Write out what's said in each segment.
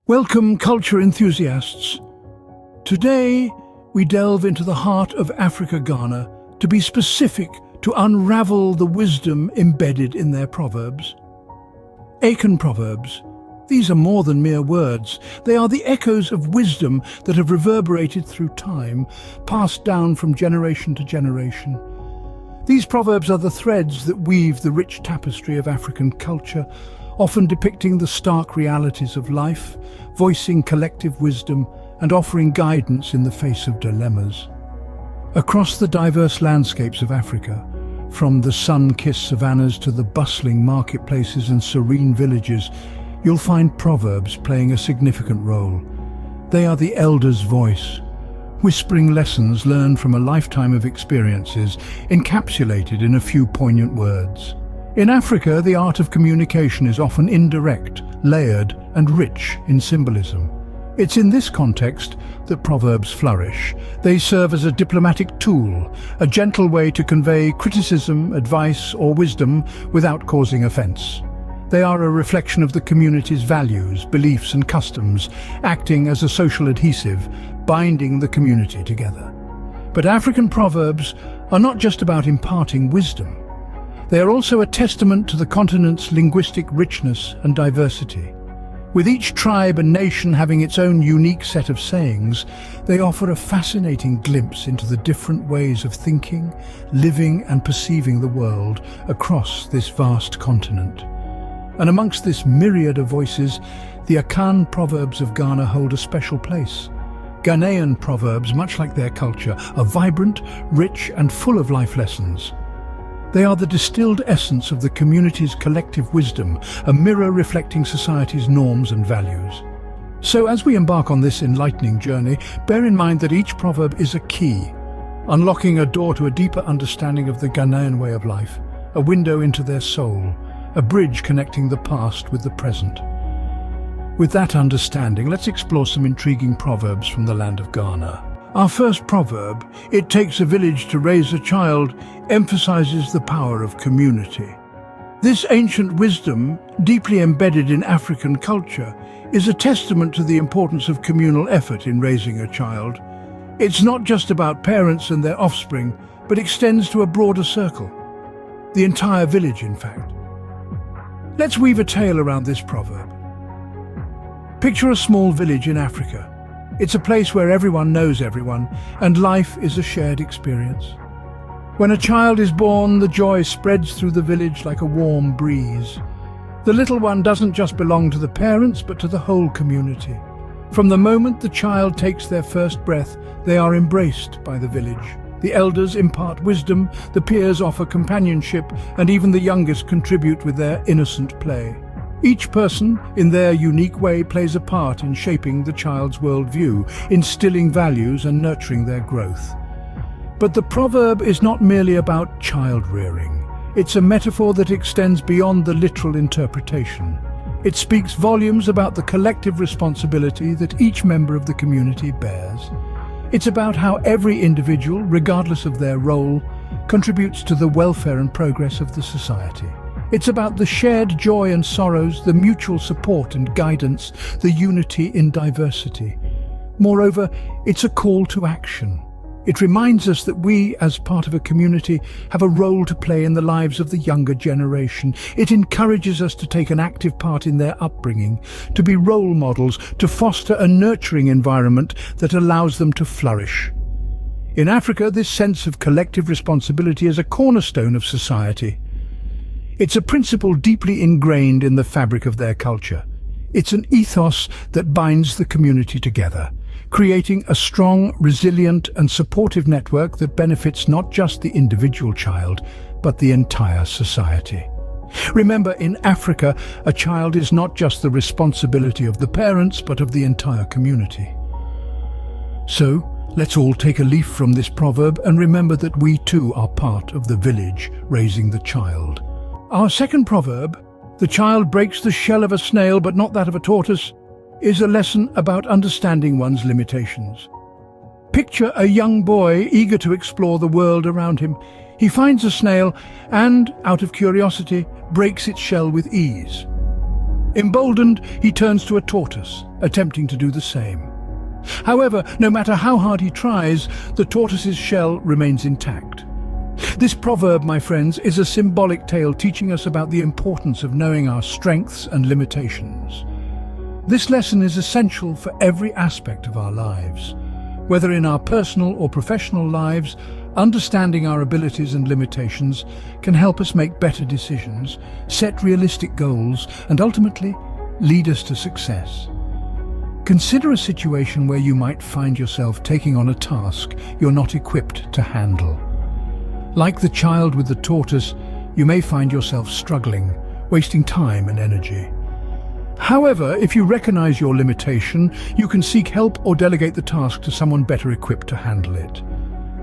Welcome, culture enthusiasts. Today, we delve into the heart of Africa, Ghana, to be specific, to unravel the wisdom embedded in their proverbs. Akan Proverbs. These are more than mere words. They are the echoes of wisdom that have reverberated through time, passed down from generation to generation. These proverbs are the threads that weave the rich tapestry of African culture, often depicting the stark realities of life, voicing collective wisdom, and offering guidance in the face of dilemmas. Across the diverse landscapes of Africa, from the sun-kissed savannas to the bustling marketplaces and serene villages, you'll find proverbs playing a significant role. They are the elder's voice, whispering lessons learned from a lifetime of experiences, encapsulated in a few poignant words. In Africa, the art of communication is often indirect, layered, and rich in symbolism. It's in this context that proverbs flourish. They serve as a diplomatic tool, a gentle way to convey criticism, advice, or wisdom without causing offense. They are a reflection of the community's values, beliefs, and customs, acting as a social adhesive, binding the community together. But African proverbs are not just about imparting wisdom. They are also a testament to the continent's linguistic richness and diversity. With each tribe and nation having its own unique set of sayings, they offer a fascinating glimpse into the different ways of thinking, living, and perceiving the world across this vast continent. And amongst this myriad of voices, the Akan Proverbs of Ghana hold a special place. Ghanaian proverbs, much like their culture, are vibrant, rich, and full of life lessons. They are the distilled essence of the community's collective wisdom, a mirror reflecting society's norms and values. So as we embark on this enlightening journey, bear in mind that each proverb is a key, unlocking a door to a deeper understanding of the Ghanaian way of life, a window into their soul, a bridge connecting the past with the present. With that understanding, let's explore some intriguing proverbs from the land of Ghana. Our first proverb, "It takes a village to raise a child," emphasizes the power of community. This ancient wisdom, deeply embedded in African culture, is a testament to the importance of communal effort in raising a child. It's not just about parents and their offspring, but extends to a broader circle. The entire village, in fact. Let's weave a tale around this proverb. Picture a small village in Africa. It's a place where everyone knows everyone, and life is a shared experience. When a child is born, the joy spreads through the village like a warm breeze. The little one doesn't just belong to the parents, but to the whole community. From the moment the child takes their first breath, they are embraced by the village. The elders impart wisdom, the peers offer companionship, and even the youngest contribute with their innocent play. Each person, in their unique way, plays a part in shaping the child's worldview, instilling values and nurturing their growth. But the proverb is not merely about child rearing. It's a metaphor that extends beyond the literal interpretation. It speaks volumes about the collective responsibility that each member of the community bears. It's about how every individual, regardless of their role, contributes to the welfare and progress of the society. It's about the shared joy and sorrows, the mutual support and guidance, the unity in diversity. Moreover, it's a call to action. It reminds us that we, as part of a community, have a role to play in the lives of the younger generation. It encourages us to take an active part in their upbringing, to be role models, to foster a nurturing environment that allows them to flourish. In Africa, this sense of collective responsibility is a cornerstone of society. It's a principle deeply ingrained in the fabric of their culture. It's an ethos that binds the community together, creating a strong, resilient, and supportive network that benefits not just the individual child, but the entire society. Remember, in Africa, a child is not just the responsibility of the parents, but of the entire community. So, let's all take a leaf from this proverb and remember that we too are part of the village raising the child. Our second proverb, "The child breaks the shell of a snail but not that of a tortoise," is a lesson about understanding one's limitations. Picture a young boy eager to explore the world around him. He finds a snail and, out of curiosity, breaks its shell with ease. Emboldened, he turns to a tortoise, attempting to do the same. However, no matter how hard he tries, the tortoise's shell remains intact. This proverb, my friends, is a symbolic tale teaching us about the importance of knowing our strengths and limitations. This lesson is essential for every aspect of our lives. Whether in our personal or professional lives, understanding our abilities and limitations can help us make better decisions, set realistic goals, and ultimately lead us to success. Consider a situation where you might find yourself taking on a task you're not equipped to handle. Like the child with the tortoise, you may find yourself struggling, wasting time and energy. However, if you recognize your limitation, you can seek help or delegate the task to someone better equipped to handle it.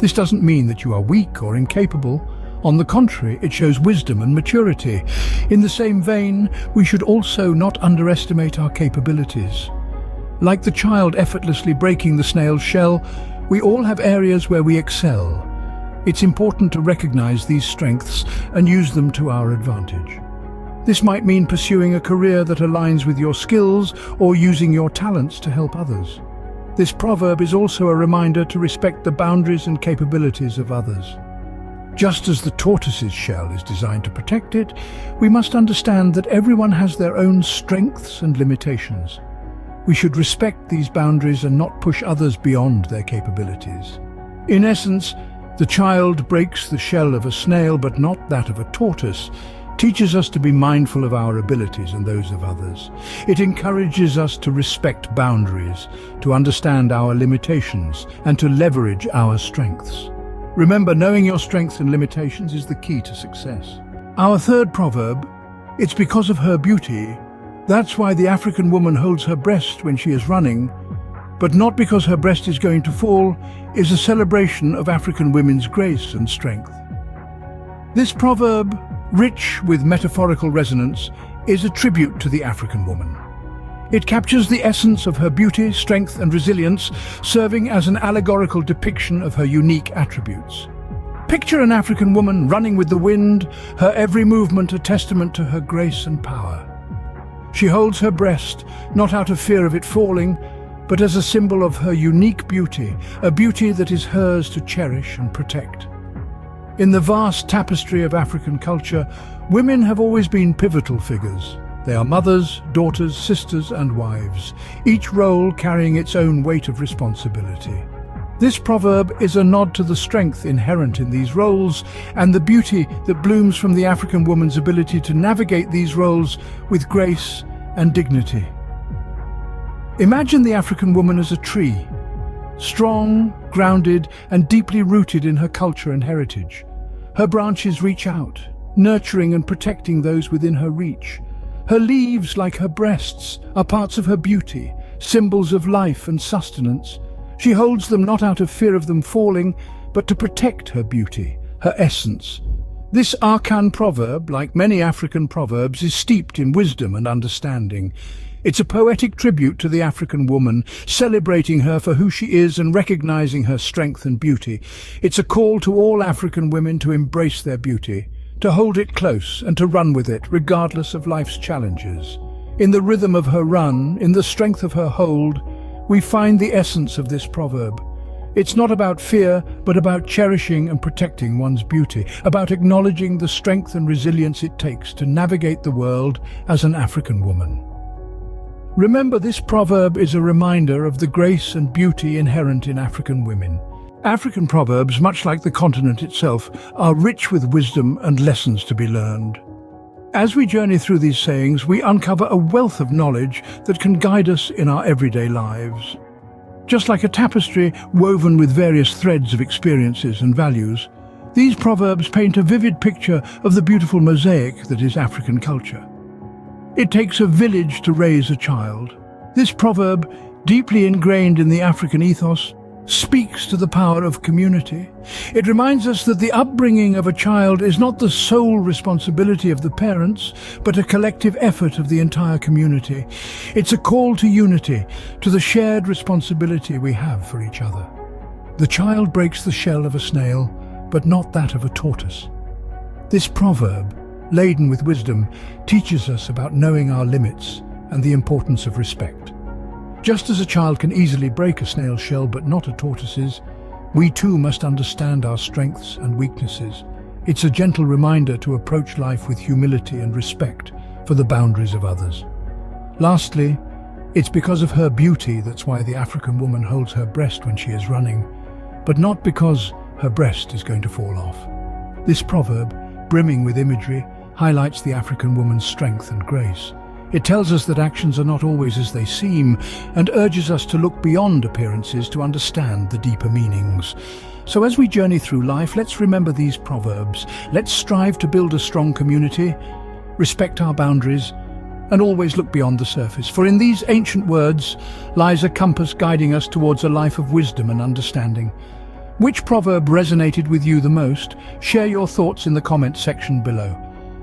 This doesn't mean that you are weak or incapable. On the contrary, it shows wisdom and maturity. In the same vein, we should also not underestimate our capabilities. Like the child effortlessly breaking the snail's shell, we all have areas where we excel. It's important to recognize these strengths and use them to our advantage. This might mean pursuing a career that aligns with your skills or using your talents to help others. This proverb is also a reminder to respect the boundaries and capabilities of others. Just as the tortoise's shell is designed to protect it, we must understand that everyone has their own strengths and limitations. We should respect these boundaries and not push others beyond their capabilities. In essence, the child breaks the shell of a snail but not that of a tortoise, teaches us to be mindful of our abilities and those of others. It encourages us to respect boundaries, to understand our limitations, and to leverage our strengths. Remember, knowing your strengths and limitations is the key to success. Our third proverb, it's because of her beauty. That's why the African woman holds her breast when she is running, but not because her breast is going to fall, is a celebration of African women's grace and strength. This proverb, rich with metaphorical resonance, is a tribute to the African woman. It captures the essence of her beauty, strength, and resilience, serving as an allegorical depiction of her unique attributes. Picture an African woman running with the wind, her every movement a testament to her grace and power. She holds her breast, not out of fear of it falling, but as a symbol of her unique beauty, a beauty that is hers to cherish and protect. In the vast tapestry of African culture, women have always been pivotal figures. They are mothers, daughters, sisters, and wives, each role carrying its own weight of responsibility. This proverb is a nod to the strength inherent in these roles and the beauty that blooms from the African woman's ability to navigate these roles with grace and dignity. Imagine the African woman as a tree, strong, grounded, and deeply rooted in her culture and heritage. Her branches reach out, nurturing and protecting those within her reach. Her leaves, like her breasts, are parts of her beauty, symbols of life and sustenance. She holds them not out of fear of them falling, but to protect her beauty, her essence. This Akan proverb, like many African proverbs, is steeped in wisdom and understanding. It's a poetic tribute to the African woman, celebrating her for who she is and recognizing her strength and beauty. It's a call to all African women to embrace their beauty, to hold it close and to run with it, regardless of life's challenges. In the rhythm of her run, in the strength of her hold, we find the essence of this proverb. It's not about fear, but about cherishing and protecting one's beauty, about acknowledging the strength and resilience it takes to navigate the world as an African woman. Remember, this proverb is a reminder of the grace and beauty inherent in African women. African proverbs, much like the continent itself, are rich with wisdom and lessons to be learned. As we journey through these sayings, we uncover a wealth of knowledge that can guide us in our everyday lives. Just like a tapestry woven with various threads of experiences and values, these proverbs paint a vivid picture of the beautiful mosaic that is African culture. It takes a village to raise a child. This proverb, deeply ingrained in the African ethos, speaks to the power of community. It reminds us that the upbringing of a child is not the sole responsibility of the parents, but a collective effort of the entire community. It's a call to unity, to the shared responsibility we have for each other. The child breaks the shell of a snail, but not that of a tortoise. This proverb laden with wisdom, teaches us about knowing our limits and the importance of respect. Just as a child can easily break a snail's shell but not a tortoise's, we too must understand our strengths and weaknesses. It's a gentle reminder to approach life with humility and respect for the boundaries of others. Lastly, it's because of her beauty that's why the African woman holds her breast when she is running, but not because her breast is going to fall off. This proverb, brimming with imagery, highlights the African woman's strength and grace. It tells us that actions are not always as they seem and urges us to look beyond appearances to understand the deeper meanings. So as we journey through life, let's remember these proverbs. Let's strive to build a strong community, respect our boundaries, and always look beyond the surface. For in these ancient words lies a compass guiding us towards a life of wisdom and understanding. Which proverb resonated with you the most? Share your thoughts in the comment section below.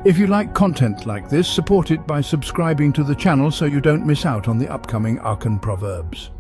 If you like content like this, support it by subscribing to the channel so you don't miss out on the upcoming Akan Proverbs.